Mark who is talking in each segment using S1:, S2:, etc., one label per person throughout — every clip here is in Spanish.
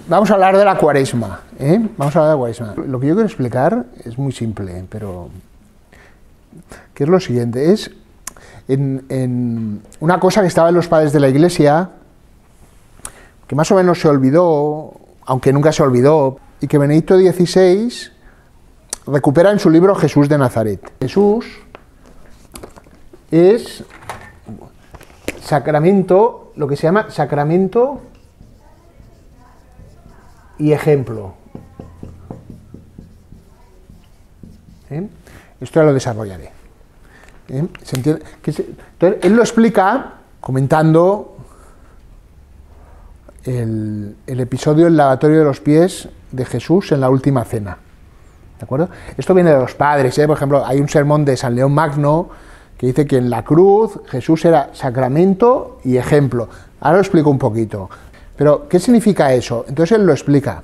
S1: Vamos a hablar de la Cuaresma, Vamos a hablar de la Cuaresma. Lo que yo quiero explicar es muy simple, pero que es lo siguiente, es en una cosa que estaba en los padres de la Iglesia, que más o menos se olvidó, aunque nunca se olvidó, y que Benedicto XVI recupera en su libro Jesús de Nazaret. Jesús es sacramento, lo que se llama sacramento y ejemplo. Esto ya lo desarrollaré. ¿Se entiende? Entonces, él lo explica comentando el episodio del lavatorio de los pies de Jesús en la última cena. ¿De acuerdo? Esto viene de los padres, Por ejemplo, hay un sermón de San León Magno que dice que en la cruz Jesús era sacramento y ejemplo. Ahora lo explico un poquito. Pero, ¿qué significa eso? Entonces él lo explica.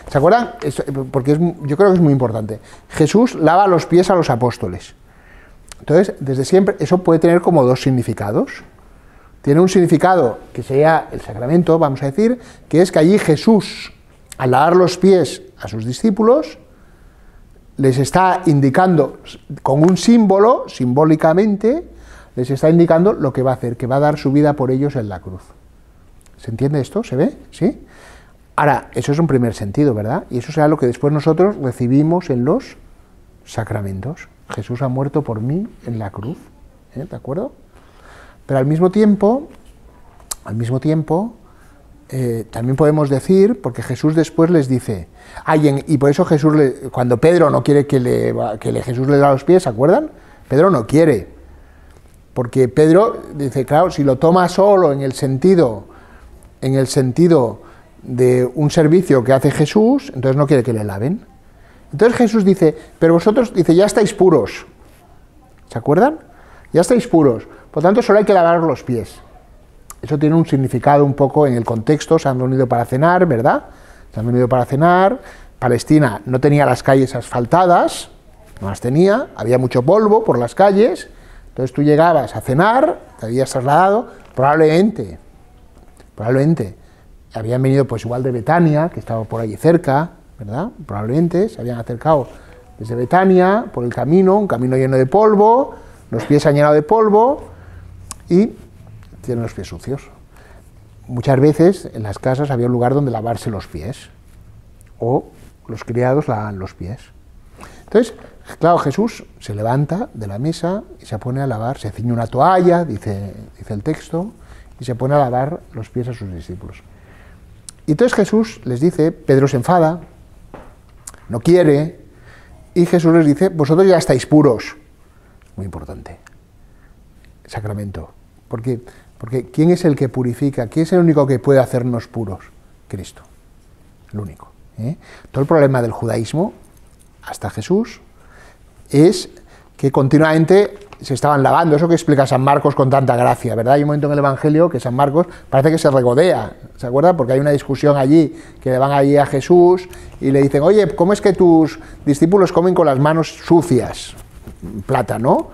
S1: ¿Se acuerdan? Porque yo creo que es muy importante. Jesús lava los pies a los apóstoles. Entonces, desde siempre, eso puede tener como dos significados. Tiene un significado que sería el sacramento, vamos a decir, que es que allí Jesús, al lavar los pies a sus discípulos, les está indicando con un símbolo, simbólicamente, les está indicando lo que va a hacer, que va a dar su vida por ellos en la cruz. ¿Se entiende esto? ¿Se ve? ¿Sí? Ahora, eso es un primer sentido, ¿verdad? Y eso será lo que después nosotros recibimos en los sacramentos. Jesús ha muerto por mí en la cruz, ¿de acuerdo? Pero al mismo tiempo, también podemos decir, porque Jesús después les dice, y por eso Jesús, cuando Pedro no quiere que Jesús le lave los pies, ¿se acuerdan? Pedro no quiere, porque Pedro dice, claro, si lo toma solo en el sentido de un servicio que hace Jesús, entonces no quiere que le laven. Entonces Jesús dice, pero vosotros, ya estáis puros. ¿Se acuerdan? Ya estáis puros. Por tanto, solo hay que lavar los pies. Eso tiene un significado un poco en el contexto. Se han reunido para cenar, ¿verdad? Se han reunido para cenar. Palestina no tenía las calles asfaltadas, no las tenía, había mucho polvo por las calles. Entonces tú llegabas a cenar, te habías trasladado, probablemente habían venido pues igual de Betania, que estaba por allí cerca, ¿verdad? Probablemente se habían acercado desde Betania por el camino, un camino lleno de polvo, los pies se han llenado de polvo y tienen los pies sucios. Muchas veces en las casas había un lugar donde lavarse los pies, o los criados lavan los pies. Entonces, claro, Jesús se levanta de la mesa y se pone a lavar, se ciñe una toalla, dice el texto, y se pone a lavar los pies a sus discípulos. Y entonces Jesús les dice, Pedro se enfada, no quiere, y Jesús les dice, vosotros ya estáis puros. Muy importante. Sacramento. Porque ¿quién es el que purifica? ¿Quién es el único que puede hacernos puros? Cristo. El único. Todo el problema del judaísmo, hasta Jesús, es que continuamente se estaban lavando, eso que explica San Marcos con tanta gracia, ¿verdad? Hay un momento en el Evangelio que San Marcos parece que se regodea, ¿se acuerdan? Porque hay una discusión allí, que le van allí a Jesús y le dicen, oye, ¿cómo es que tus discípulos comen con las manos sucias? Plata, ¿no?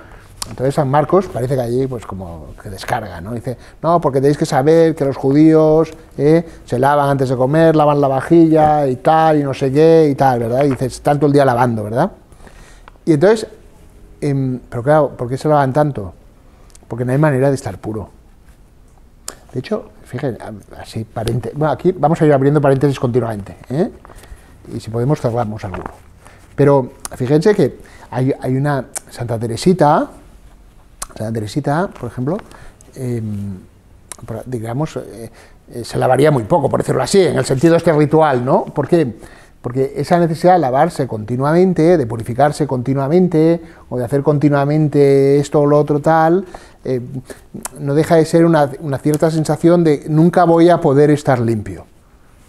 S1: Entonces San Marcos parece que allí pues como que descarga, ¿no? Dice, no, porque tenéis que saber que los judíos se lavan antes de comer, lavan la vajilla y tal, y no sé qué, y tal, ¿verdad? Y dice, están todo el día lavando, ¿verdad? Y entonces, pero claro, ¿por qué se lavan tanto? Porque no hay manera de estar puro. De hecho, fíjense, así, bueno, aquí vamos a ir abriendo paréntesis continuamente, y si podemos cerramos alguno. Pero fíjense que hay una Santa Teresita, por ejemplo, digamos, se lavaría muy poco, por decirlo así, en el sentido este ritual, ¿no? ¿Por qué? Porque esa necesidad de lavarse continuamente, de purificarse continuamente, o de hacer continuamente esto o lo otro tal, no deja de ser una cierta sensación de nunca voy a poder estar limpio,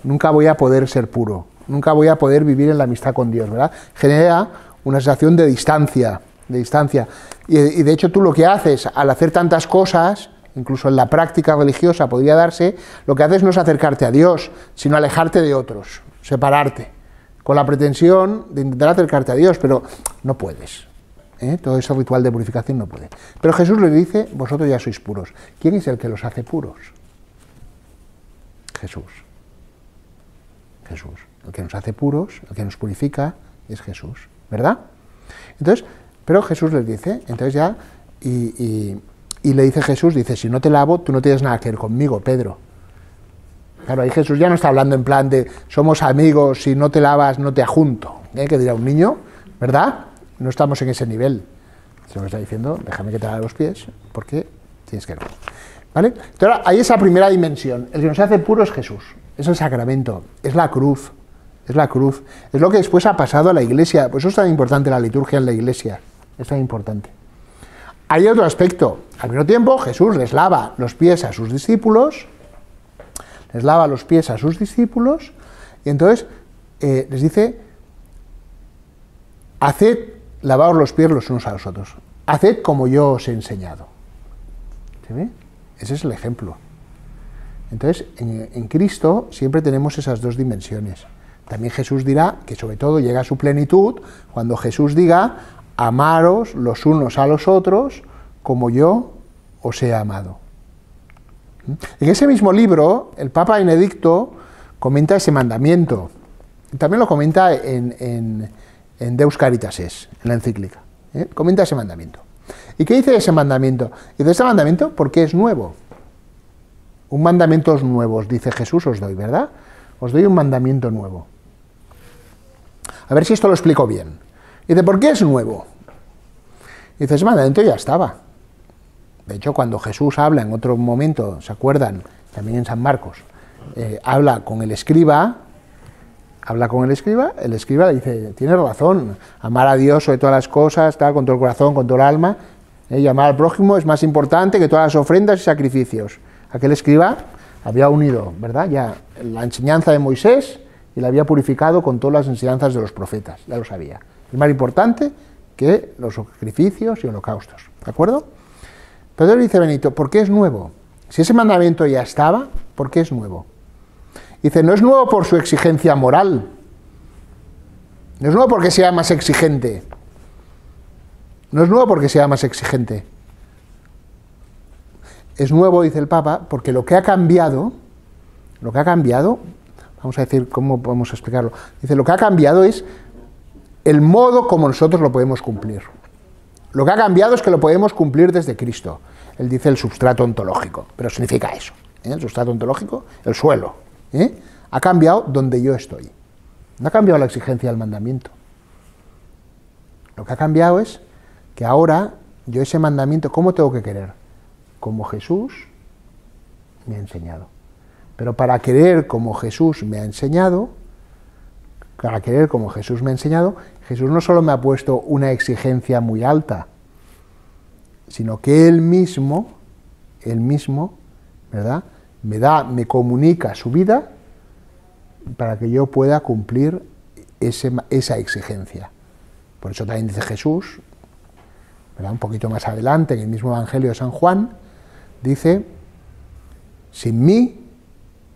S1: nunca voy a poder ser puro, nunca voy a poder vivir en la amistad con Dios, ¿verdad? Genera una sensación de distancia. Y de hecho tú lo que haces al hacer tantas cosas, incluso en la práctica religiosa podría darse, lo que haces no es acercarte a Dios, sino alejarte de otros, separarte, con la pretensión de intentar acercarte a Dios, pero no puedes. Todo ese ritual de purificación no puede. Pero Jesús le dice, vosotros ya sois puros. ¿Quién es el que los hace puros? Jesús. Jesús. El que nos hace puros, el que nos purifica, es Jesús, ¿verdad? Entonces, pero Jesús les dice, entonces ya, y le dice Jesús, dice, si no te lavo, tú no tienes nada que ver conmigo, Pedro. Claro, ahí Jesús ya no está hablando en plan de, somos amigos, si no te lavas, no te ajunto, que dirá un niño, ¿verdad? No estamos en ese nivel. Se me está diciendo, déjame que te lave los pies, porque tienes que ver. ¿Vale? Entonces, hay esa primera dimensión. El que nos hace puro es Jesús, es el sacramento, es la cruz, es la cruz. Es lo que después ha pasado a la Iglesia. Por eso es tan importante la liturgia en la Iglesia, es tan importante. Hay otro aspecto. Al mismo tiempo, Jesús les lava los pies a sus discípulos, y entonces les dice, haced, lavaos los pies los unos a los otros, haced como yo os he enseñado. ¿Se ve? Ese es el ejemplo. Entonces, en Cristo siempre tenemos esas dos dimensiones. También Jesús dirá que sobre todo llega a su plenitud cuando Jesús diga, amaros los unos a los otros como yo os he amado. En ese mismo libro, el Papa Benedicto comenta ese mandamiento. También lo comenta en Deus Caritas Es, en la encíclica. Comenta ese mandamiento. ¿Y qué dice ese mandamiento? Dice, ese mandamiento porque es nuevo. Un mandamiento nuevo, dice Jesús, os doy, ¿verdad? Os doy un mandamiento nuevo. A ver si esto lo explico bien. Dice, ¿por qué es nuevo? Dice, ese mandamiento ya estaba. De hecho, cuando Jesús habla en otro momento, ¿se acuerdan? También en San Marcos, habla con el escriba, el escriba le dice, tienes razón, amar a Dios sobre todas las cosas, tal, con todo el corazón, con todo el alma, y amar al prójimo es más importante que todas las ofrendas y sacrificios. Aquel escriba había unido, ¿verdad?, ya la enseñanza de Moisés y la había purificado con todas las enseñanzas de los profetas, ya lo sabía. Es más importante que los sacrificios y holocaustos, ¿de acuerdo? Pero él dice Benito, ¿por qué es nuevo? Si ese mandamiento ya estaba, ¿por qué es nuevo? Dice, no es nuevo por su exigencia moral, no es nuevo porque sea más exigente, es nuevo, dice el Papa, porque lo que ha cambiado, vamos a decir, ¿cómo podemos explicarlo? Dice, lo que ha cambiado es el modo como nosotros lo podemos cumplir. Lo que ha cambiado es que lo podemos cumplir desde Cristo. Él dice el substrato ontológico, pero significa eso. El substrato ontológico, el suelo. Ha cambiado donde yo estoy. No ha cambiado la exigencia del mandamiento. Lo que ha cambiado es que ahora yo ese mandamiento, ¿cómo tengo que querer? Como Jesús me ha enseñado. Pero para querer como Jesús me ha enseñado, Jesús no solo me ha puesto una exigencia muy alta, sino que Él mismo, ¿verdad?, me comunica su vida para que yo pueda cumplir esa exigencia. Por eso también dice Jesús, ¿verdad?, un poquito más adelante, en el mismo Evangelio de San Juan, dice, sin mí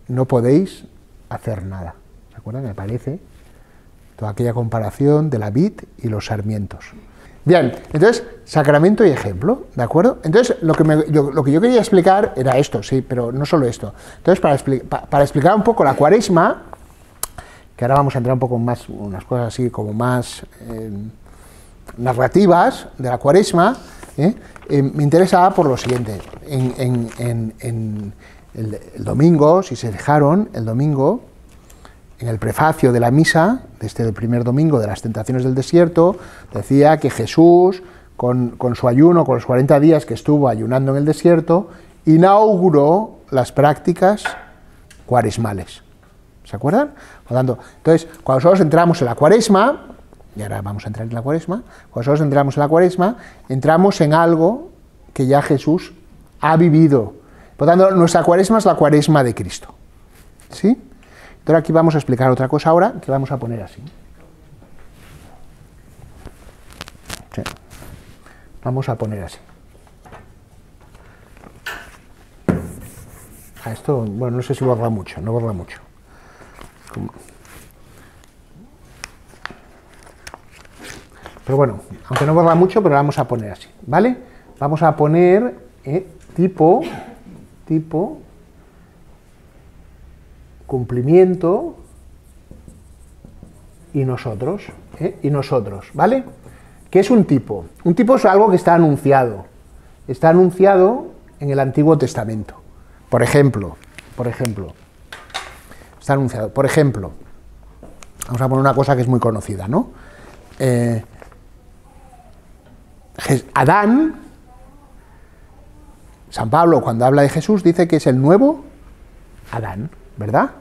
S1: no podéis hacer nada. ¿Se acuerdan? Me parece toda aquella comparación de la vid y los sarmientos. Bien, entonces, sacramento y ejemplo, ¿de acuerdo? Entonces, lo que yo quería explicar era esto, sí, pero no solo esto. Entonces, para explicar un poco la Cuaresma, que ahora vamos a entrar un poco más, unas cosas así como más narrativas de la Cuaresma, me interesaba por lo siguiente. En el domingo, si se fijaron, el domingo, en el prefacio de la misa, de del primer domingo de las tentaciones del desierto, decía que Jesús, con su ayuno, con los 40 días que estuvo ayunando en el desierto, inauguró las prácticas cuaresmales. ¿Se acuerdan? Por lo tanto, entonces, cuando nosotros entramos en la Cuaresma, y ahora vamos a entrar en la Cuaresma, cuando nosotros entramos en la Cuaresma, entramos en algo que ya Jesús ha vivido. Por lo tanto, nuestra Cuaresma es la Cuaresma de Cristo. ¿Sí? Entonces aquí vamos a explicar otra cosa ahora, que vamos a poner así. Sí. Vamos a poner así. A esto, bueno, no sé si borra mucho, no borra mucho. Pero bueno, aunque no borra mucho, pero vamos a poner así, ¿vale? Vamos a poner tipo cumplimiento y nosotros, ¿vale? ¿Qué es un tipo? Un tipo es algo que está anunciado en el Antiguo Testamento. Por ejemplo, está anunciado. Por ejemplo, vamos a poner una cosa que es muy conocida, ¿no? Adán, San Pablo cuando habla de Jesús dice que es el nuevo Adán, ¿verdad?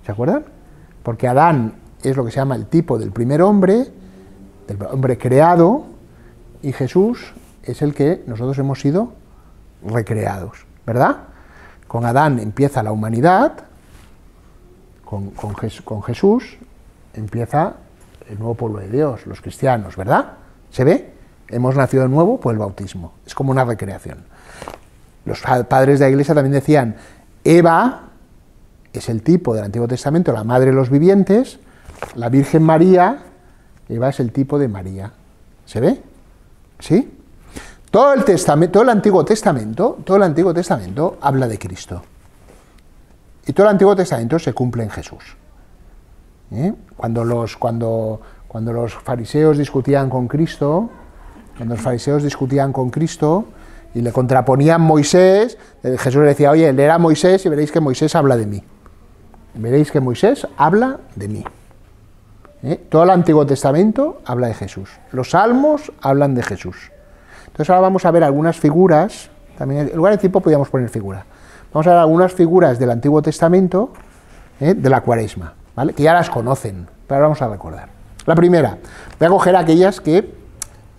S1: ¿Se acuerdan? Porque Adán es lo que se llama el tipo del primer hombre, del hombre creado, y Jesús es el que nosotros hemos sido recreados, ¿verdad? Con Adán empieza la humanidad, con Jesús empieza el nuevo pueblo de Dios, los cristianos, ¿verdad? ¿Se ve? Hemos nacido de nuevo por el bautismo, es como una recreación. Los padres de la Iglesia también decían, Eva es el tipo del Antiguo Testamento, la madre de los vivientes, la Virgen María, Eva es el tipo de María. ¿Se ve? ¿Sí? Todo el Antiguo Testamento habla de Cristo. Y todo el Antiguo Testamento se cumple en Jesús. Cuando los fariseos discutían con Cristo, y le contraponían Moisés, Jesús le decía, oye, leer a Moisés y veréis que Moisés habla de mí. Todo el Antiguo Testamento habla de Jesús. Los salmos hablan de Jesús. Entonces ahora vamos a ver algunas figuras, también en lugar de tiempo podríamos poner figura. Vamos a ver algunas figuras del Antiguo Testamento, de la Cuaresma, ¿vale? Que ya las conocen, pero ahora vamos a recordar. La primera, voy a coger aquellas que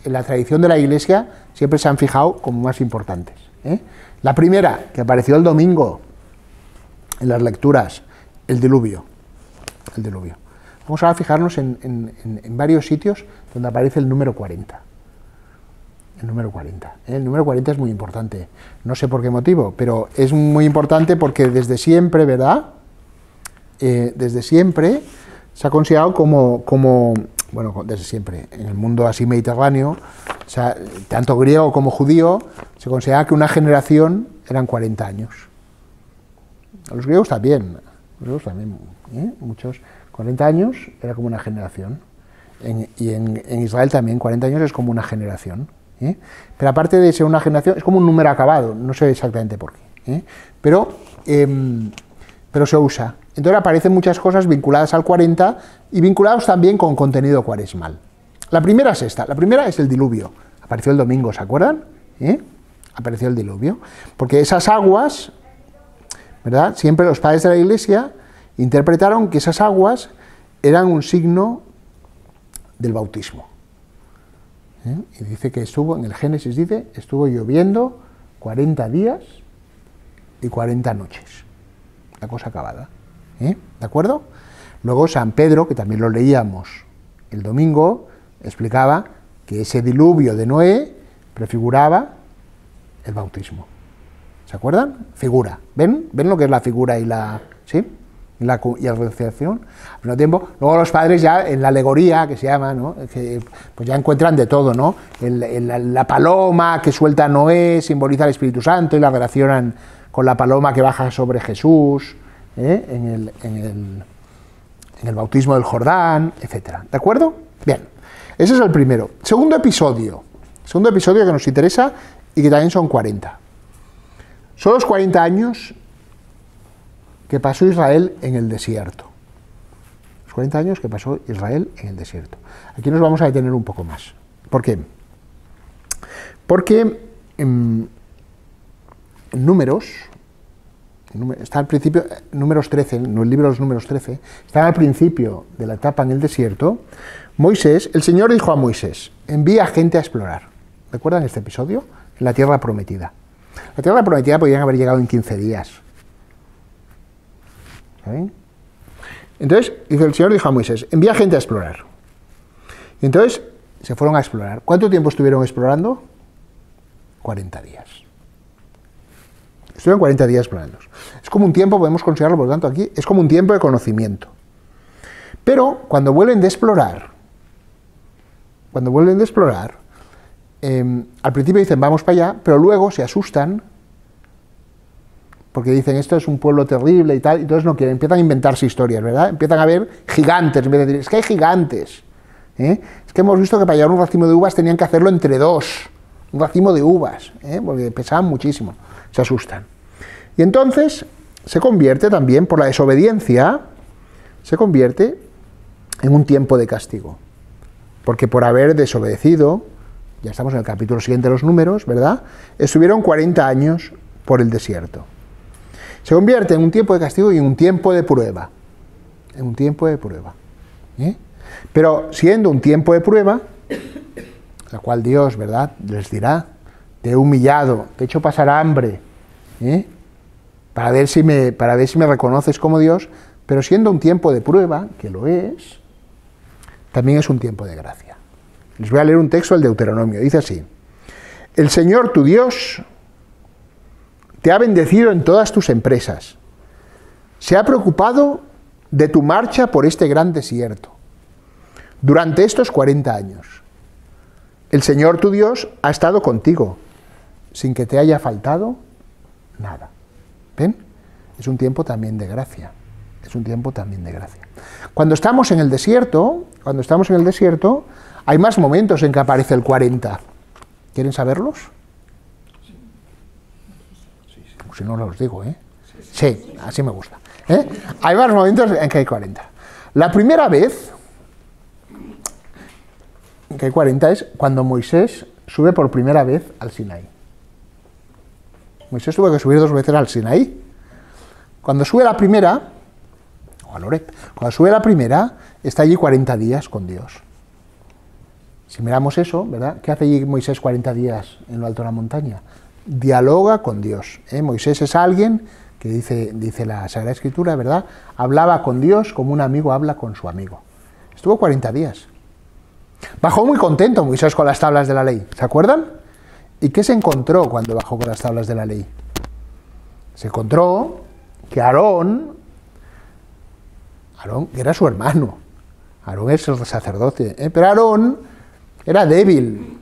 S1: en la tradición de la Iglesia siempre se han fijado como más importantes. La primera, que apareció el domingo en las lecturas, el diluvio. Vamos ahora a fijarnos en varios sitios donde aparece el número 40. El número 40. El número 40 es muy importante. No sé por qué motivo, pero es muy importante porque desde siempre, ¿verdad? Desde siempre se ha considerado bueno, desde siempre, en el mundo así mediterráneo, o sea, tanto griego como judío, se consideraba que una generación eran 40 años. Los griegos también, muchos, 40 años era como una generación. Y en Israel también, 40 años es como una generación. Pero aparte de ser una generación, es como un número acabado, no sé exactamente por qué. Pero se usa. Entonces aparecen muchas cosas vinculadas al 40 y vinculados también con contenido cuaresmal. La primera es esta, la primera es el diluvio. Apareció el domingo, ¿se acuerdan? Apareció el diluvio. Porque esas aguas, ¿verdad? Siempre los padres de la Iglesia interpretaron que esas aguas eran un signo del bautismo. Y dice que en el Génesis dice, estuvo lloviendo 40 días y 40 noches. La cosa acabada. ¿De acuerdo? Luego San Pedro, que también lo leíamos el domingo, explicaba que ese diluvio de Noé prefiguraba el bautismo. ¿Se acuerdan? Figura. ¿Ven lo que es la figura y la realización? Al mismo tiempo, luego los padres ya en la alegoría, que se llama, ¿no? Que, pues ya encuentran de todo, ¿no? La paloma que suelta Noé simboliza al Espíritu Santo y la relacionan con la paloma que baja sobre Jesús, en el bautismo del Jordán, etc. ¿De acuerdo? Bien, ese es el primero. Segundo episodio que nos interesa y que también son 40. Son los 40 años que pasó Israel en el desierto. Los 40 años que pasó Israel en el desierto. Aquí nos vamos a detener un poco más. ¿Por qué? Porque en Números, está al principio, Números 13, en el libro de los Números 13, está al principio de la etapa en el desierto, el Señor dijo a Moisés, envía gente a explorar. ¿Recuerdan este episodio? En la tierra prometida. La tierra prometida podrían haber llegado en 15 días. ¿Saben? Entonces, el Señor dijo a Moisés, envía gente a explorar. Y entonces se fueron a explorar. ¿Cuánto tiempo estuvieron explorando? 40 días. Estuvieron 40 días explorando. Es como un tiempo, podemos considerarlo, por lo tanto, aquí, es como un tiempo de conocimiento. Pero cuando vuelven de explorar, al principio dicen vamos para allá, pero luego se asustan porque dicen esto es un pueblo terrible y tal, y entonces no quieren, empiezan a inventarse historias, ¿verdad? Empiezan a ver gigantes, en vez de decir, es que hay gigantes, ¿eh? Es que hemos visto que para llevar un racimo de uvas tenían que hacerlo entre dos, un racimo de uvas, ¿eh? Porque pesaban muchísimo, se asustan. Y entonces se convierte también, por la desobediencia, se convierte en un tiempo de castigo, porque por haber desobedecido, ya estamos en el capítulo siguiente de los Números, ¿verdad? Estuvieron 40 años por el desierto. Se convierte en un tiempo de castigo y en un tiempo de prueba. En un tiempo de prueba. ¿Eh? Pero siendo un tiempo de prueba, la cual Dios, ¿verdad?, les dirá, te he humillado, te he hecho pasar hambre, ¿eh?, para ver si me reconoces como Dios, pero siendo un tiempo de prueba, que lo es, también es un tiempo de gracia. Les voy a leer un texto del Deuteronomio, dice así: el Señor tu Dios te ha bendecido en todas tus empresas, se ha preocupado de tu marcha por este gran desierto. Durante estos 40 años, el Señor tu Dios ha estado contigo, sin que te haya faltado nada. ¿Ven? Es un tiempo también de gracia. Es un tiempo también de gracia. Cuando estamos en el desierto, hay más momentos en que aparece el 40. ¿Quieren saberlos? Si no los digo, ¿eh? Sí, así me gusta. ¿Eh? Hay más momentos en que hay 40. La primera vez en que hay 40 es cuando Moisés sube por primera vez al Sinaí. Moisés tuvo que subir 2 veces al Sinaí. Cuando sube la primera, o al Oreb, cuando sube la primera, está allí 40 días con Dios. Si miramos eso, ¿verdad? ¿Qué hace allí Moisés 40 días en lo alto de la montaña? Dialoga con Dios. Moisés es alguien que dice la Sagrada Escritura, ¿verdad? Hablaba con Dios como un amigo habla con su amigo. Estuvo 40 días. Bajó muy contento Moisés con las tablas de la ley, ¿se acuerdan? ¿Y qué se encontró cuando bajó con las tablas de la ley? Se encontró que Aarón era su hermano. Aarón es el sacerdote, pero Aarón era débil.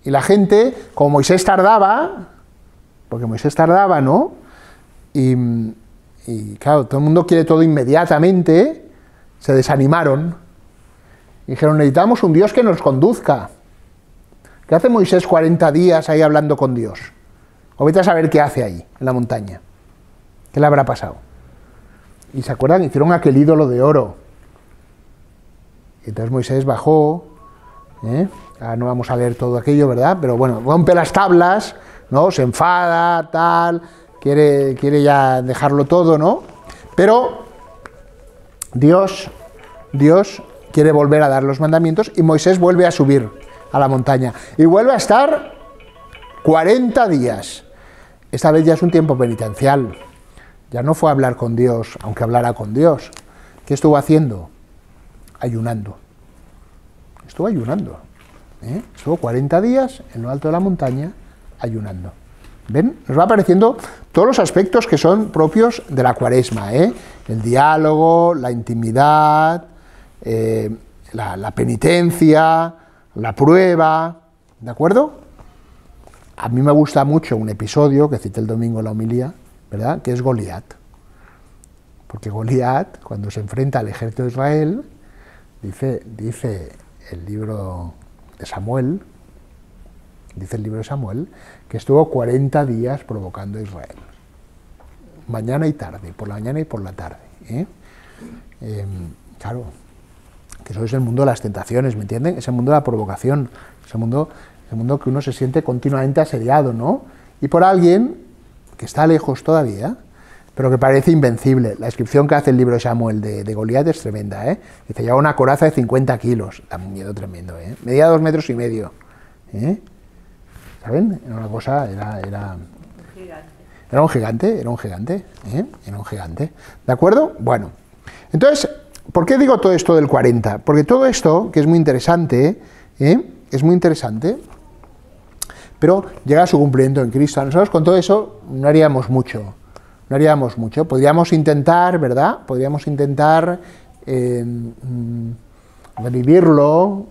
S1: Y la gente, como Moisés tardaba, porque Moisés tardaba, ¿no? Y claro, todo el mundo quiere todo inmediatamente, se desanimaron. Y dijeron, necesitamos un Dios que nos conduzca. ¿Qué hace Moisés 40 días ahí hablando con Dios? O vete a saber qué hace ahí, en la montaña. ¿Qué le habrá pasado? Y se acuerdan, hicieron aquel ídolo de oro. Y entonces Moisés bajó, ahora no vamos a leer todo aquello, ¿verdad? Pero bueno, rompe las tablas, ¿no? Se enfada, tal, quiere ya dejarlo todo, ¿no? Pero Dios quiere volver a dar los mandamientos y Moisés vuelve a subir a la montaña y vuelve a estar 40 días. Esta vez ya es un tiempo penitencial. Ya no fue a hablar con Dios, aunque hablara con Dios. ¿Qué estuvo haciendo? Ayunando. Estuvo ayunando. Estuvo 40 días en lo alto de la montaña ayunando. ¿Ven? Nos va apareciendo todos los aspectos que son propios de la Cuaresma, ¿eh? El diálogo, la intimidad, la penitencia, la prueba, ¿de acuerdo? A mí me gusta mucho un episodio que cité el domingo en la homilía, ¿verdad?, que es Goliat. Porque Goliat, cuando se enfrenta al ejército de Israel, dice el libro de Samuel, que estuvo 40 días provocando a Israel. Mañana y tarde, por la mañana y por la tarde. Claro, que eso es el mundo de las tentaciones, ¿me entienden? Es el mundo de la provocación, es el mundo que uno se siente continuamente asediado, ¿no? Y por alguien que está lejos todavía, pero que parece invencible. La descripción que hace el libro de Samuel de Goliat es tremenda, ¿eh? Dice, lleva una coraza de 50 kilos, da un miedo tremendo, ¿eh? Medía 2,5 metros, ¿eh? ¿Saben? Era una cosa, era un gigante, ¿eh? Era un gigante, ¿de acuerdo? Bueno, entonces, ¿por qué digo todo esto del 40? Porque todo esto, que es muy interesante, es muy interesante, pero llega a su cumplimiento en Cristo. Nosotros con todo eso no haríamos mucho. Podríamos intentar, ¿verdad? Revivirlo,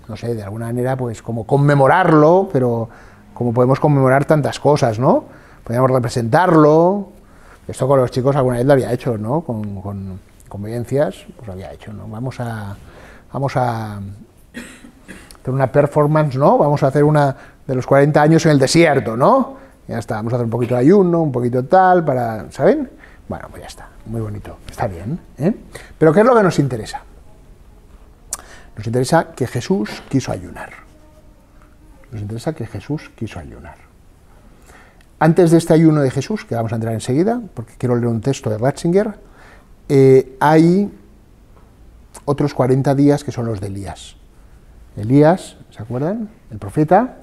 S1: no sé, de alguna manera, pues como conmemorarlo, pero como podemos conmemorar tantas cosas, ¿no? podríamos representarlo. Esto con los chicos alguna vez lo había hecho, ¿no? Con convivencias, pues lo había hecho, ¿no? Vamos a hacer una performance, ¿no? Vamos a hacer una de los 40 años en el desierto, ¿no? Ya está, vamos a hacer un poquito de ayuno, un poquito tal, para, ¿saben? Bueno, pues ya está, muy bonito, está bien, ¿eh? Pero ¿qué es lo que nos interesa? Nos interesa que Jesús quiso ayunar. Nos interesa que Jesús quiso ayunar. Antes de este ayuno de Jesús, que vamos a entrar enseguida, porque quiero leer un texto de Ratzinger, hay otros 40 días que son los de Elías. Elías, ¿se acuerdan? El profeta.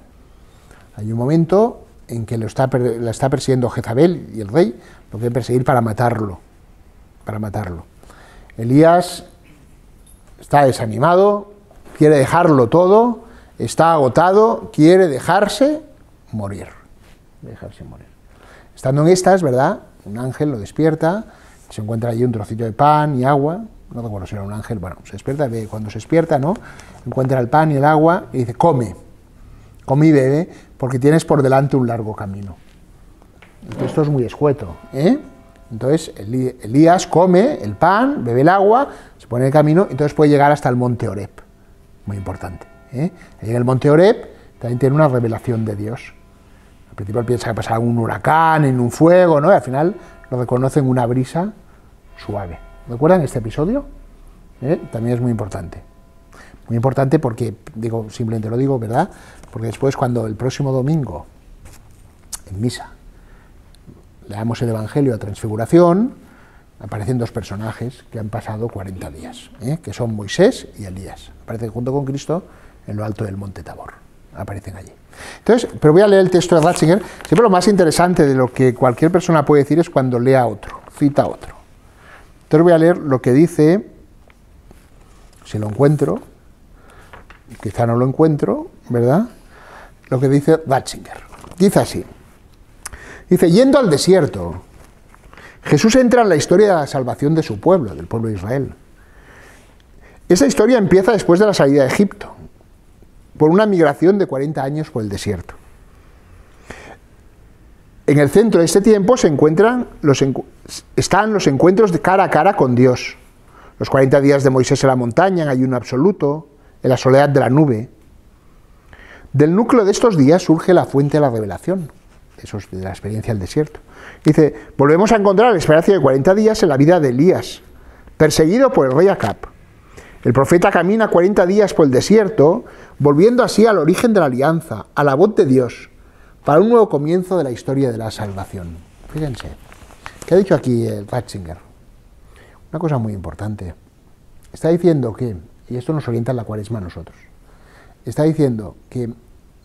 S1: Hay un momento en que la está persiguiendo Jezabel y el rey, lo quieren perseguir para matarlo. Elías está desanimado, quiere dejarlo todo, está agotado, quiere dejarse morir. Estando en estas, ¿verdad? Un ángel lo despierta, se encuentra allí un trocito de pan y agua, no recuerdo si era un ángel, bueno, se despierta, ve, cuando se despierta, ¿no? Encuentra el pan y el agua y dice, come y bebe, porque tienes por delante un largo camino. Esto es muy escueto, ¿eh? Entonces Elías come el pan, bebe el agua, se pone en el camino y entonces puede llegar hasta el monte Horeb, muy importante, ¿eh? Ahí en el monte Horeb también tiene una revelación de Dios. Al principio él piensa que pasará un huracán, en un fuego, ¿no? Y al final lo reconoce en una brisa suave. ¿Recuerdan este episodio? También es muy importante. Muy importante porque, digo, simplemente lo digo, ¿verdad? Porque después, cuando el próximo domingo, en misa, leamos el Evangelio a Transfiguración, aparecen dos personajes que han pasado 40 días, que son Moisés y Elías. Aparecen junto con Cristo en lo alto del monte Tabor. Aparecen allí. Entonces, pero voy a leer el texto de Ratzinger. Siempre lo más interesante de lo que cualquier persona puede decir es cuando lea a otro, cita a otro. Entonces voy a leer lo que dice, si lo encuentro, quizá no lo encuentro, ¿verdad? Lo que dice Ratzinger. Dice así. Dice, yendo al desierto, Jesús entra en la historia de la salvación de su pueblo, del pueblo de Israel. Esa historia empieza después de la salida de Egipto, por una migración de 40 años por el desierto. En el centro de este tiempo están los encuentros de cara a cara con Dios. Los 40 días de Moisés en la montaña, en ayuno absoluto, en la soledad de la nube. Del núcleo de estos días surge la fuente de la revelación, eso es de la experiencia del desierto. Dice, volvemos a encontrar la experiencia de 40 días en la vida de Elías, perseguido por el rey Acab. El profeta camina 40 días por el desierto, volviendo así al origen de la alianza, a la voz de Dios, para un nuevo comienzo de la historia de la salvación. Fíjense, ¿qué ha dicho aquí Ratzinger? Una cosa muy importante. Está diciendo que, y esto nos orienta en la Cuaresma a nosotros, está diciendo que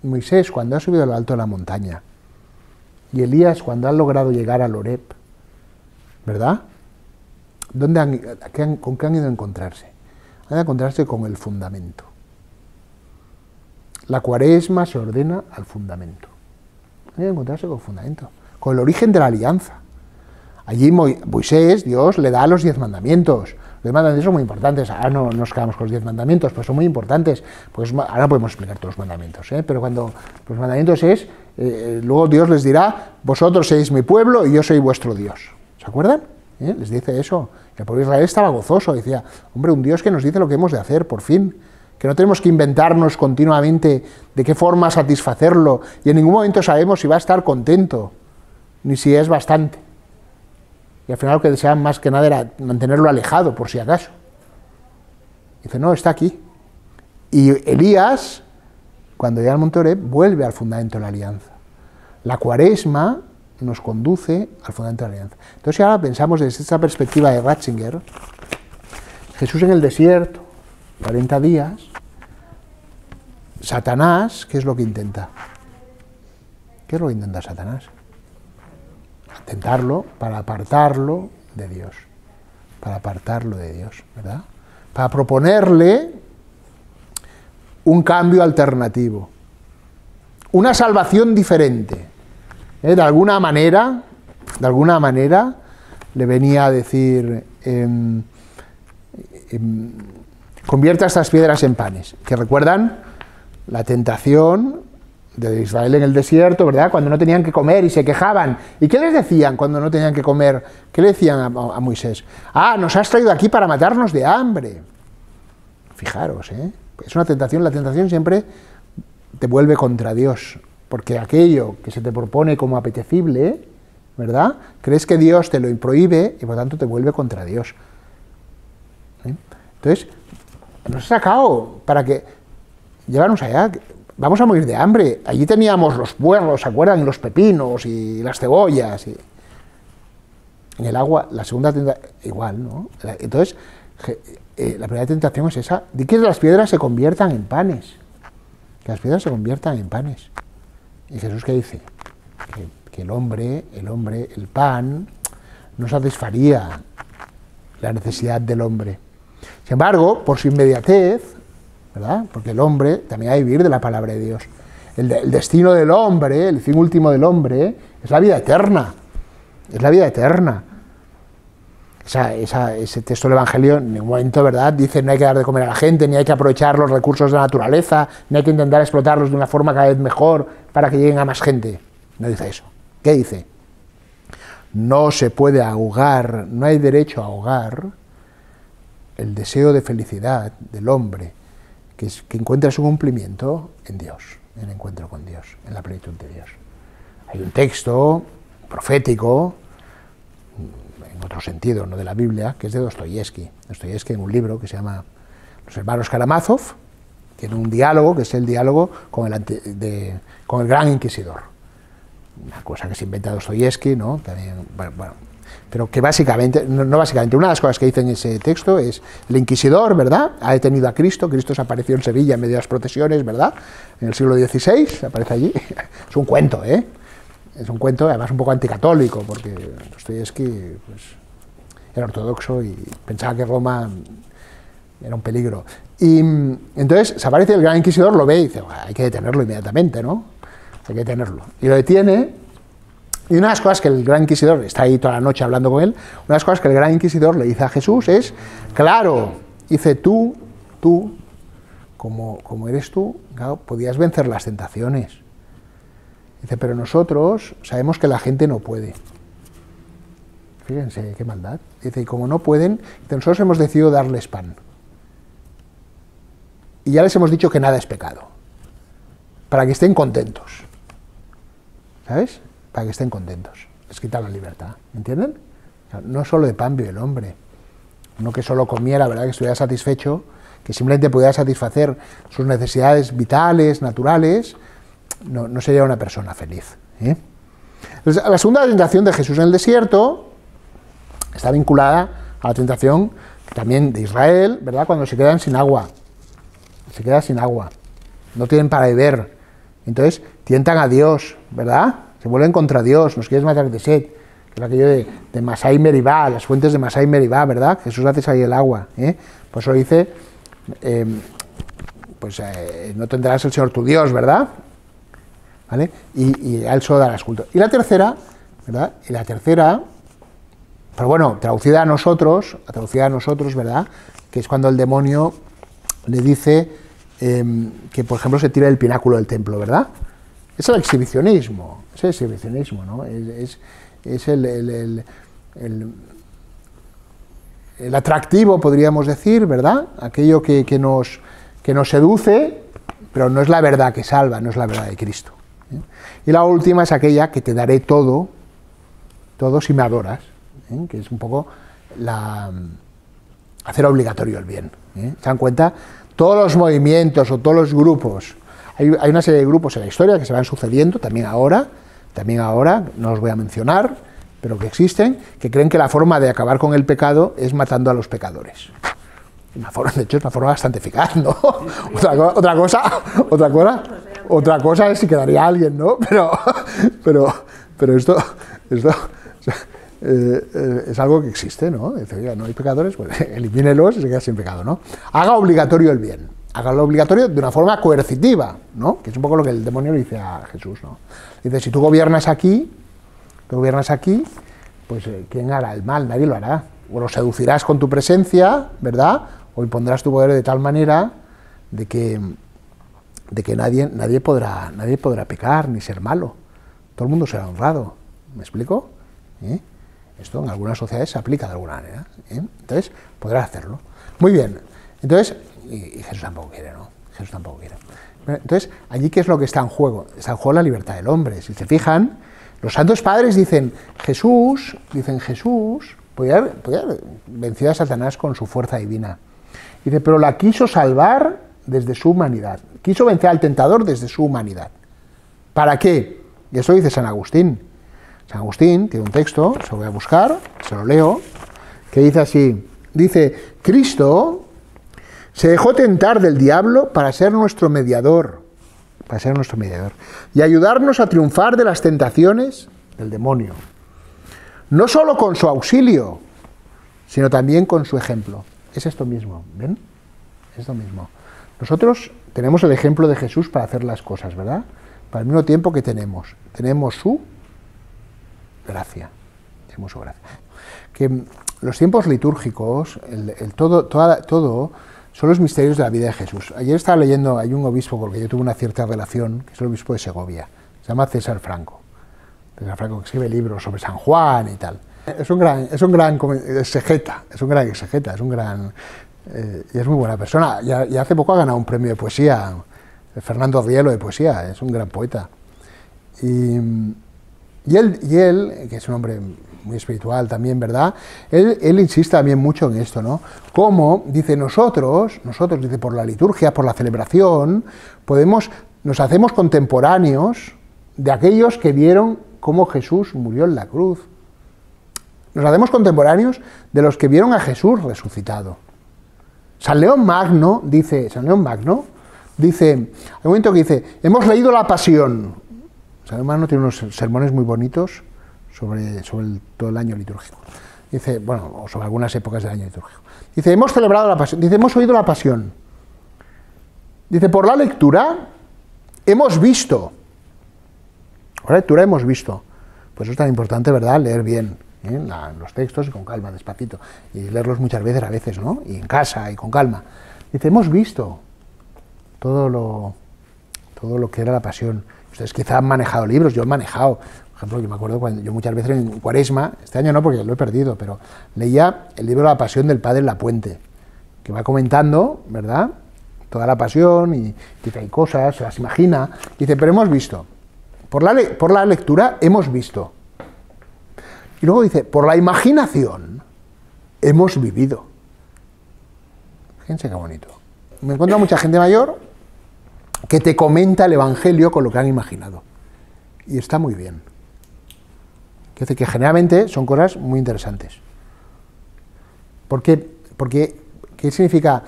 S1: Moisés, cuando ha subido al alto de la montaña, y Elías, cuando han logrado llegar al Horeb, ¿verdad? ¿Con qué han ido a encontrarse? Han ido a encontrarse con el fundamento. La Cuaresma se ordena al fundamento. Han ido a encontrarse con el fundamento, con el origen de la alianza. Allí Moisés, Dios, le da los 10 mandamientos. Los 10 mandamientos son muy importantes. Ahora no nos quedamos con los 10 mandamientos, pero son muy importantes. Pues ahora no podemos explicar todos los mandamientos, pero cuando los mandamientos es, luego Dios les dirá, vosotros sois mi pueblo y yo soy vuestro Dios. ¿Se acuerdan? Les dice eso. El pueblo de Israel estaba gozoso, decía, hombre, un Dios que nos dice lo que hemos de hacer, por fin. Que no tenemos que inventarnos continuamente de qué forma satisfacerlo, y en ningún momento sabemos si va a estar contento, ni si es bastante. Y al final lo que deseaban más que nada era mantenerlo alejado, por si acaso. Dice, no, está aquí. Y Elías, cuando llega al monte Horeb, vuelve al fundamento de la alianza. La Cuaresma nos conduce al fundamento de la alianza. Entonces, si ahora pensamos desde esta perspectiva de Ratzinger, Jesús en el desierto, 40 días, Satanás, ¿qué es lo que intenta? ¿Qué es lo que intenta Satanás? Tentarlo para apartarlo de Dios. Para apartarlo de Dios, ¿verdad? Para proponerle un cambio alternativo. Una salvación diferente. De alguna manera, le venía a decir, convierta estas piedras en panes. Que recuerdan la tentación de Israel en el desierto, ¿verdad? Cuando no tenían que comer y se quejaban. ¿Y qué les decían cuando no tenían que comer? ¿Qué le decían a Moisés? Ah, nos has traído aquí para matarnos de hambre. Fijaros, es una tentación. La tentación siempre te vuelve contra Dios, porque aquello que se te propone como apetecible, ¿verdad? Crees que Dios te lo prohíbe y por tanto te vuelve contra Dios. Entonces, nos ha sacado para que llévanos allá. Vamos a morir de hambre. Allí teníamos los puerros, ¿se acuerdan? Los pepinos y las cebollas. Y en el agua, la segunda tentación, igual, ¿no? Entonces, la primera tentación es esa, de que las piedras se conviertan en panes. Que las piedras se conviertan en panes. ¿Y Jesús qué dice? Que el hombre, el pan, no satisfaría la necesidad del hombre. Sin embargo, por su inmediatez, ¿verdad? Porque el hombre también ha de vivir de la palabra de Dios. El destino del hombre, el fin último del hombre, es la vida eterna. Es la vida eterna. Ese texto del Evangelio, en ningún momento, ¿verdad?, dice no hay que dar de comer a la gente, ni hay que aprovechar los recursos de la naturaleza, ni hay que intentar explotarlos de una forma cada vez mejor para que lleguen a más gente. No dice eso. ¿Qué dice? No se puede ahogar, no hay derecho a ahogar el deseo de felicidad del hombre, que encuentra su cumplimiento en Dios, en el encuentro con Dios, en la plenitud de Dios. Hay un texto profético, en otro sentido, no de la Biblia, que es de Dostoyevsky. Dostoyevsky, en un libro que se llama Los hermanos Karamazov, tiene un diálogo, que es el diálogo con el gran inquisidor. Una cosa que se inventa Dostoyevsky, ¿no? También, bueno, pero que básicamente, no básicamente, una de las cosas que dice en ese texto es, el inquisidor, ¿verdad?, ha detenido a Cristo, Cristo se apareció en Sevilla en medio de las procesiones, ¿verdad?, en el siglo XVI, aparece allí, es un cuento, es un cuento además un poco anticatólico, porque Dostoyevsky pues, era ortodoxo y pensaba que Roma era un peligro. Y entonces se aparece el gran inquisidor, lo ve y dice, hay que detenerlo inmediatamente, ¿no? Hay que detenerlo. Y lo detiene, y una de las cosas que el gran inquisidor, está ahí toda la noche hablando con él, una de las cosas que el gran inquisidor le dice a Jesús es, claro, dice, tú, como eres tú, claro, podías vencer las tentaciones. Dice, pero nosotros sabemos que la gente no puede. Fíjense, qué maldad. Dice, y como no pueden, nosotros hemos decidido darles pan. Y ya les hemos dicho que nada es pecado. Para que estén contentos. ¿Sabes? Para que estén contentos. Les quitan la libertad. ¿Entienden? O sea, no solo de pan vive el hombre. No que solo comiera, ¿verdad?, que estuviera satisfecho, que simplemente pudiera satisfacer sus necesidades vitales, naturales, no sería una persona feliz. Entonces, la segunda tentación de Jesús en el desierto está vinculada a la tentación también de Israel, ¿verdad?, cuando se quedan sin agua. Se quedan sin agua. No tienen para beber. Entonces, tientan a Dios, ¿verdad? Se vuelven contra Dios, nos quieren matar de sed. Que es aquello de Masai Meribá, las fuentes de Masai Meribá, ¿verdad? Jesús hace salir el agua. Por eso dice, no tendrás el Señor tu Dios, ¿verdad? ¿Vale? Y a él solo darás culto. Y la tercera, ¿verdad? Y la tercera, pero bueno, traducida a nosotros, ¿verdad?, que es cuando el demonio le dice que, por ejemplo, se tira del pináculo del templo, ¿verdad? Es el exhibicionismo, ¿no? Es el atractivo, podríamos decir, ¿verdad? Aquello que nos seduce, pero no es la verdad que salva, no es la verdad de Cristo. Y la última es aquella que te daré todo si me adoras, que es un poco hacer obligatorio el bien. ¿Se dan cuenta? Todos los movimientos o todos los grupos, hay una serie de grupos en la historia que se van sucediendo, también ahora, no los voy a mencionar, pero que existen, que creen que la forma de acabar con el pecado es matando a los pecadores. De hecho, es una forma bastante eficaz, ¿no? Otra cosa es si quedaría alguien, ¿no? Pero esto es algo que existe, ¿no? Dice, oiga, no hay pecadores, pues elimínelos y se queda sin pecado, ¿no? Haga obligatorio el bien. Hágalo obligatorio de una forma coercitiva, ¿no? Que es un poco lo que el demonio le dice a Jesús, ¿no? Dice, si tú gobiernas aquí, pues ¿quién hará el mal? Nadie lo hará. O lo seducirás con tu presencia, ¿verdad? O impondrás tu poder de tal manera de que de que nadie podrá pecar ni ser malo. Todo el mundo será honrado. ¿Me explico? Esto en algunas sociedades se aplica de alguna manera. Entonces, podrá hacerlo. Muy bien. Entonces, y Jesús tampoco quiere, ¿no? Jesús tampoco quiere. Entonces, allí, ¿qué es lo que está en juego? Está en juego la libertad del hombre. Si se fijan, los santos padres dicen Jesús, podía haber vencido a Satanás con su fuerza divina. Dice, pero la quiso salvar desde su humanidad. Quiso vencer al tentador desde su humanidad. ¿Para qué? Y eso dice San Agustín. San Agustín tiene un texto, se lo voy a buscar, se lo leo, que dice así, dice, Cristo se dejó tentar del diablo para ser nuestro mediador, y ayudarnos a triunfar de las tentaciones del demonio. No solo con su auxilio, sino también con su ejemplo. Es esto mismo, ¿ven? Es esto mismo. Nosotros tenemos el ejemplo de Jesús para hacer las cosas, ¿verdad? Para el mismo tiempo que tenemos su gracia. Tenemos su gracia. Que los tiempos litúrgicos, todo son los misterios de la vida de Jesús. Ayer estaba leyendo, hay un obispo, porque yo tuve una cierta relación, que es el obispo de Segovia, se llama César Franco. César Franco, que escribe libros sobre San Juan y tal. Es un gran exegeta, y es muy buena persona. Y hace poco ha ganado un premio de poesía, Fernando Rielo de poesía, es un gran poeta. Y él, que es un hombre muy espiritual también, ¿verdad? Él insiste también mucho en esto, ¿no? Como, dice, nosotros, dice, por la liturgia, por la celebración, nos hacemos contemporáneos de aquellos que vieron cómo Jesús murió en la cruz. Nos hacemos contemporáneos de los que vieron a Jesús resucitado. San León Magno dice, hay un momento que dice, hemos leído la Pasión. San León Magno tiene unos sermones muy bonitos sobre todo el año litúrgico. Dice, bueno, o sobre algunas épocas del año litúrgico. Dice, hemos celebrado la Pasión, dice, hemos oído la Pasión. Dice, por la lectura hemos visto. Por la lectura hemos visto. Pues eso es tan importante, ¿verdad? Leer bien los textos y con calma, despacito. Y leerlos muchas veces, a veces, ¿no? Y en casa y con calma. Dice, hemos visto todo lo que era la Pasión. Ustedes quizá han manejado libros, yo he manejado. Por ejemplo, yo me acuerdo cuando yo muchas veces en Cuaresma, este año no porque lo he perdido, pero leía el libro La Pasión del Padre Lapuente, que va comentando, ¿verdad?, toda la Pasión, y dice, hay cosas, se las imagina. Dice, pero hemos visto. Por la lectura hemos visto. Y luego dice, por la imaginación hemos vivido. Fíjense qué bonito. Me encuentro mucha gente mayor que te comenta el Evangelio con lo que han imaginado. Y está muy bien. Quiere decir que generalmente son cosas muy interesantes. ¿Por qué? Porque, ¿qué significa?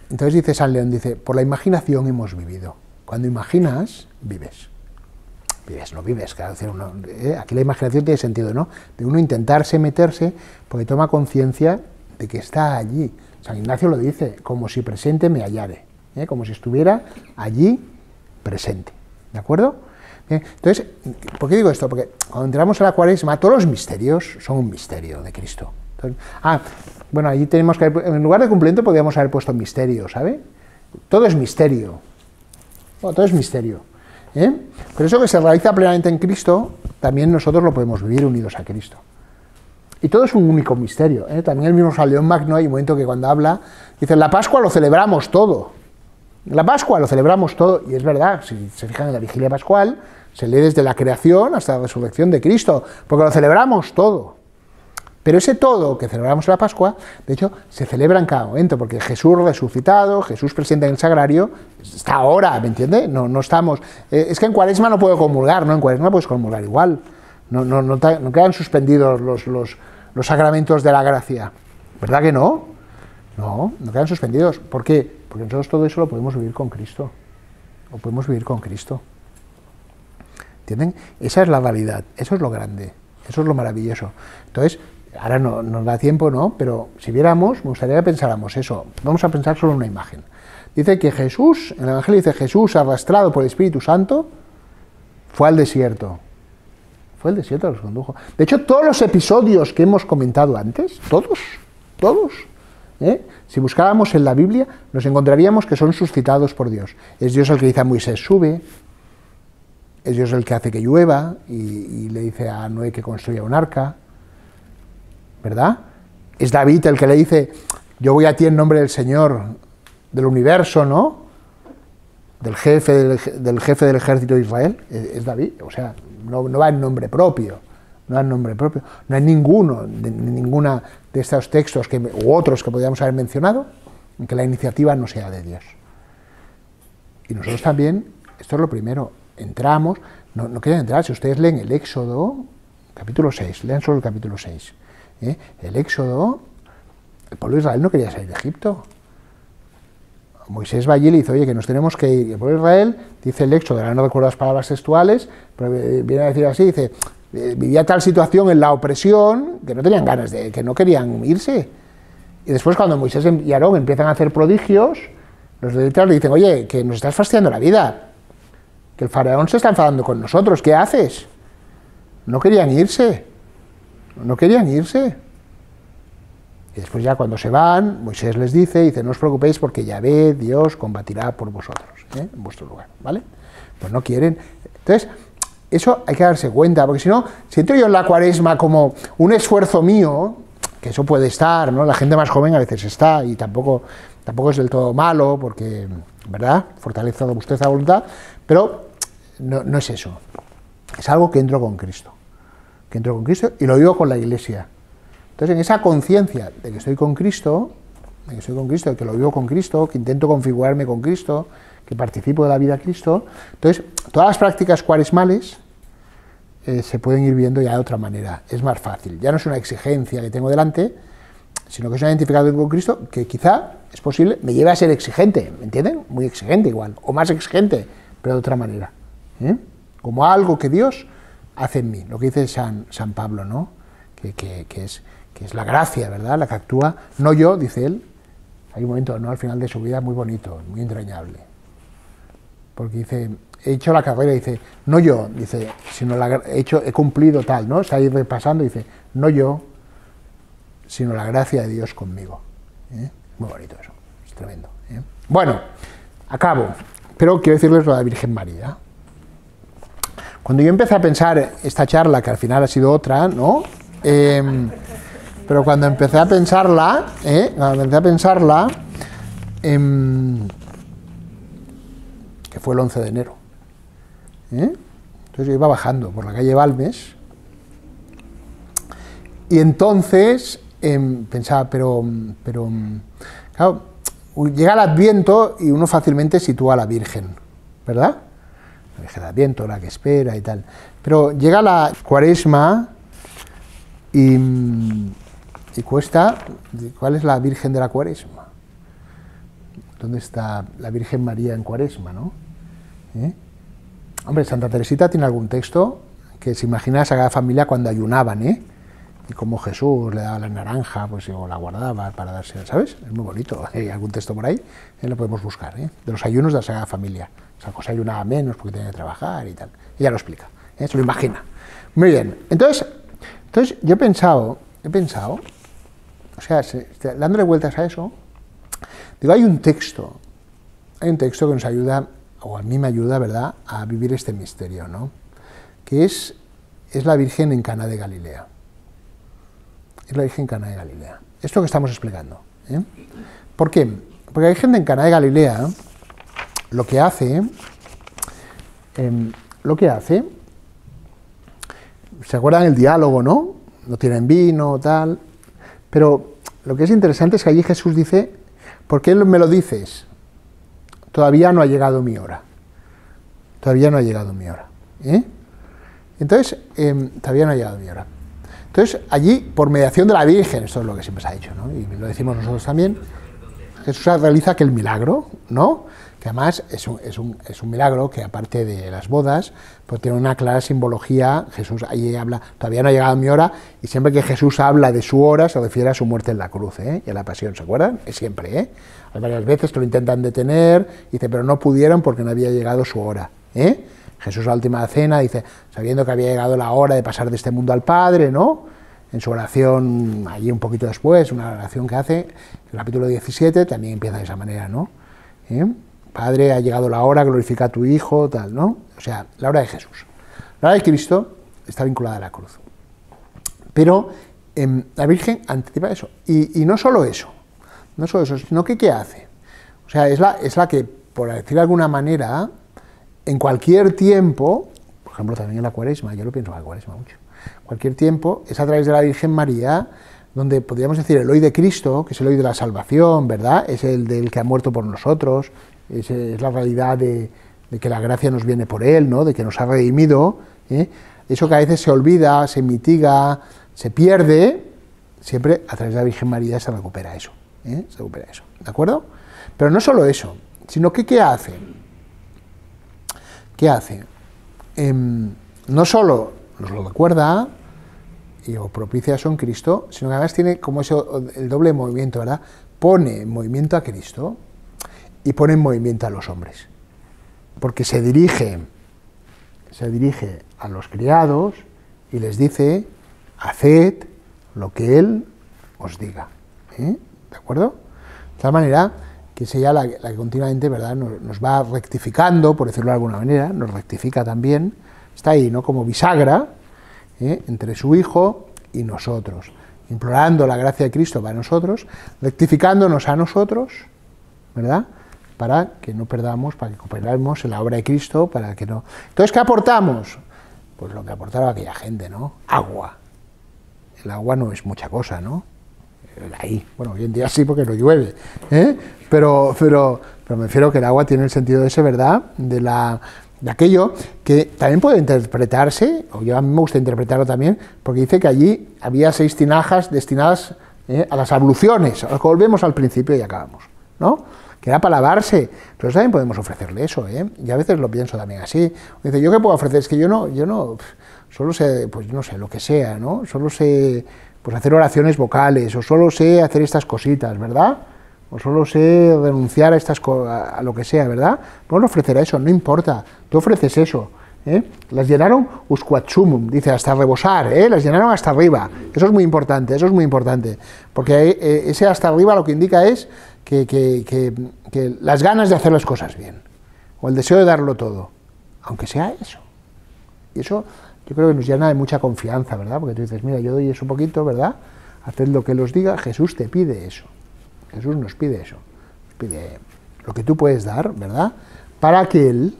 S1: Entonces dice San León, dice, por la imaginación hemos vivido. Cuando imaginas, vives. Vives, no vives, claro, aquí la imaginación tiene sentido, ¿no? De uno intentarse meterse porque toma conciencia de que está allí. San Ignacio lo dice, como si presente me hallare, como si estuviera allí presente, ¿de acuerdo? Entonces, ¿por qué digo esto? Porque cuando entramos a la Cuaresma, todos los misterios son un misterio de Cristo. Entonces, bueno, allí tenemos que, en lugar de cumplimiento, podríamos haber puesto misterio, ¿sabe? Todo es misterio. Todo es misterio. Pero eso que se realiza plenamente en Cristo, también nosotros lo podemos vivir unidos a Cristo. Y todo es un único misterio. También el mismo San León Magno, hay un momento que cuando habla, dice, la Pascua lo celebramos todo. La Pascua lo celebramos todo, y es verdad, si se fijan en la vigilia pascual, se lee desde la creación hasta la resurrección de Cristo, porque lo celebramos todo. Pero ese todo que celebramos en la Pascua, de hecho, se celebra en cada momento, porque Jesús resucitado, Jesús presente en el sagrario, está ahora, ¿me entiende? No estamos... es que en Cuaresma no puedo comulgar, ¿no? En Cuaresma puedes comulgar igual. No quedan suspendidos los sacramentos de la gracia. ¿Verdad que no? No quedan suspendidos. ¿Por qué? Porque nosotros todo eso lo podemos vivir con Cristo. Lo podemos vivir con Cristo. ¿Entienden? Esa es la realidad, eso es lo grande, eso es lo maravilloso. Entonces, ahora no nos da tiempo, ¿no? Pero si viéramos, me gustaría que pensáramos eso. Vamos a pensar solo en una imagen. Dice que Jesús, en el Evangelio dice, Jesús, arrastrado por el Espíritu Santo, fue al desierto. Fue el desierto que los condujo. De hecho, todos los episodios que hemos comentado antes, todos, Si buscáramos en la Biblia, nos encontraríamos que son suscitados por Dios. Es Dios el que dice a Moisés, sube, es Dios el que hace que llueva, y le dice a Noé que construya un arca, ¿verdad? Es David el que le dice, yo voy a ti en nombre del Señor del universo, ¿no? Del jefe del ejército de Israel, es David, o sea, no va en nombre propio, no hay ninguna de estos textos u otros que podríamos haber mencionado en que la iniciativa no sea de Dios. Y nosotros también, esto es lo primero, entramos, no quieren entrar, si ustedes leen el Éxodo, capítulo 6, lean solo el capítulo 6, el Éxodo, el pueblo de Israel no quería salir de Egipto. Moisés va allí y le dice, oye, que nos tenemos que ir. El pueblo de Israel, dice el Éxodo, ahora no recuerdo las palabras textuales, pero viene a decir así, dice, vivía tal situación en la opresión que no tenían ganas que no querían irse. Y después cuando Moisés y Aarón empiezan a hacer prodigios, los de detrás le dicen, oye, que nos estás fastidiando la vida, que el faraón se está enfadando con nosotros, ¿qué haces? No querían irse. Y después ya cuando se van, Moisés les dice, no os preocupéis porque Yahvé, Dios, combatirá por vosotros, en vuestro lugar, ¿vale? Pues no quieren. Entonces, eso hay que darse cuenta, porque si no, si entro yo en la Cuaresma como un esfuerzo mío, que eso puede estar, ¿no? La gente más joven a veces está, y tampoco es del todo malo, porque, ¿verdad? Fortalece vuestra voluntad, pero no es eso. Es algo que entro con Cristo. Y lo vivo con la Iglesia. Entonces, en esa conciencia de que estoy con Cristo, de que lo vivo con Cristo, que intento configurarme con Cristo, que participo de la vida de Cristo, entonces, todas las prácticas cuaresmales se pueden ir viendo ya de otra manera. Es más fácil. Ya no es una exigencia que tengo delante, sino que es una identificación con Cristo que quizá, es posible, me lleve a ser exigente, ¿me entienden? Muy exigente igual, o más exigente, pero de otra manera. Como algo que Dios hace en mí, lo que dice San Pablo, ¿no? Que es la gracia, ¿verdad? La que actúa, no yo, dice él. Hay un momento, ¿no?, al final de su vida muy bonito, muy entrañable. Porque dice, he hecho la carrera, dice, no yo, dice, sino he cumplido tal, ¿no? Está ahí repasando, dice, no yo, sino la gracia de Dios conmigo. Muy bonito eso, es tremendo. Bueno, acabo, pero quiero decirles lo de la Virgen María. Cuando yo empecé a pensar esta charla, que al final ha sido otra, ¿no? Pero cuando empecé a pensarla, que fue el 11 de enero, entonces yo iba bajando por la calle Balmes, y entonces pensaba, pero claro, llega el Adviento y uno fácilmente sitúa a la Virgen, ¿verdad? La Virgen de Adviento, la que espera y tal. Pero llega la Cuaresma y cuesta, ¿cuál es la Virgen de la Cuaresma? ¿Dónde está la Virgen María en Cuaresma, no? Hombre, Santa Teresita tiene algún texto que se imagina a Sagrada Familia cuando ayunaban, y como Jesús le daba la naranja, pues o la guardaba para darse, ¿sabes? Es muy bonito, hay algún texto por ahí, lo podemos buscar, de los ayunos de la Sagrada Familia. Esa cosa ayunaba menos porque tenía que trabajar y tal. Ella lo explica, se lo imagina. Muy bien, entonces yo he pensado, o sea, dándole vueltas a eso, digo, hay un texto que nos ayuda, o a mí me ayuda, ¿verdad?, a vivir este misterio, ¿no? Que es la Virgen en Caná de Galilea. Es la Virgen en Caná de Galilea. Esto que estamos explicando. ¿Por qué? Porque la Virgen en Caná de Galilea lo que hace, ¿se acuerdan el diálogo, no? No tienen vino, tal, pero lo que es interesante es que allí Jesús dice, ¿por qué me lo dices? Todavía no ha llegado mi hora. Entonces, todavía no ha llegado mi hora. Entonces, allí, por mediación de la Virgen, esto es lo que siempre se ha dicho, ¿no? Y lo decimos nosotros también, Jesús realiza aquel milagro, ¿no? Que además es un milagro que, aparte de las bodas, pues tiene una clara simbología. Jesús allí habla, todavía no ha llegado mi hora, y siempre que Jesús habla de su hora se refiere a su muerte en la cruz, y a la pasión, ¿se acuerdan? Es siempre, Hay varias veces que lo intentan detener, dice, pero no pudieron porque no había llegado su hora, Jesús a la última cena dice, sabiendo que había llegado la hora de pasar de este mundo al Padre, ¿no? en su oración, allí un poquito después, una oración que hace, el capítulo 17, también empieza de esa manera, ¿no? Padre, ha llegado la hora, glorifica a tu Hijo, tal, ¿no? O sea, la hora de Jesús. La hora de Cristo está vinculada a la cruz. Pero la Virgen anticipa eso. Y no solo eso, sino que ¿qué hace? O sea, es la que, por decir de alguna manera, en cualquier tiempo, por ejemplo, también en la Cuaresma, yo lo pienso en la Cuaresma mucho, cualquier tiempo, es a través de la Virgen María, donde podríamos decir el hoy de Cristo, que es el hoy de la salvación, ¿verdad? Es el del que ha muerto por nosotros, es la realidad de que la gracia nos viene por Él, ¿no? De que nos ha redimido, Eso que a veces se olvida, se mitiga, se pierde, siempre a través de la Virgen María se recupera eso, se recupera eso, ¿de acuerdo? Pero no solo eso, sino que ¿qué hace? ¿Qué hace? No solo nos lo recuerda y o propicia eso en Cristo, sino que además tiene como eso, el doble movimiento, ¿verdad? Pone en movimiento a Cristo y pone en movimiento a los hombres, porque se dirige a los criados y les dice: haced lo que Él os diga, ¿de acuerdo? De tal manera que es ella la que continuamente, ¿verdad?, nos va rectificando, por decirlo de alguna manera, nos rectifica también, está ahí, ¿no?, como bisagra, entre su Hijo y nosotros, implorando la gracia de Cristo para nosotros, rectificándonos a nosotros, ¿verdad?, para que no perdamos, para que cooperemos en la obra de Cristo, para que no... Entonces, ¿qué aportamos? Pues lo que aportaba aquella gente, ¿no? Agua. El agua no es mucha cosa, ¿no? Ahí, bueno, hoy en día sí porque no llueve, pero me refiero que el agua tiene el sentido de ese, ¿verdad?, de aquello que también puede interpretarse, o yo a mí me gusta interpretarlo también, porque dice que allí había 6 tinajas destinadas a las abluciones, volvemos al principio y acabamos, ¿no?, que era para lavarse. Nosotros también podemos ofrecerle eso, y a veces lo pienso también así. Dice, ¿yo qué puedo ofrecer? Es que yo no, solo sé, pues no sé, lo que sea, ¿no? Solo sé, pues hacer oraciones vocales, o solo sé hacer estas cositas, ¿verdad? O solo sé renunciar a lo que sea, ¿verdad? Podemos ofrecer eso, no importa, tú ofreces eso, Las llenaron usquatsumum, dice, hasta rebosar, las llenaron hasta arriba. Eso es muy importante, porque ese hasta arriba lo que indica es que las ganas de hacer las cosas bien, o el deseo de darlo todo, aunque sea eso. Y eso yo creo que nos llena de mucha confianza, ¿verdad? Porque tú dices, mira, yo doy eso poquito, ¿verdad? Haced lo que Él os diga, Jesús te pide eso. Jesús nos pide eso, nos pide lo que tú puedes dar, ¿verdad? Para que Él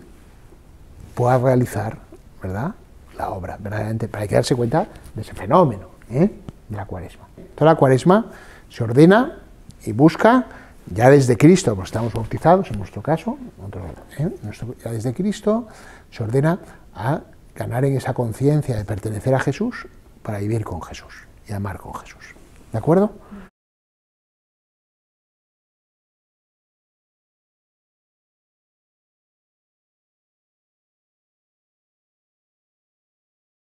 S1: pueda realizar, ¿verdad?, la obra, verdaderamente, para que darse cuenta de ese fenómeno, de la Cuaresma. Toda la Cuaresma se ordena y busca, ya desde Cristo, pues estamos bautizados en nuestro caso, ya desde Cristo se ordena a ganar en esa conciencia de pertenecer a Jesús para vivir con Jesús y amar con Jesús. ¿De acuerdo?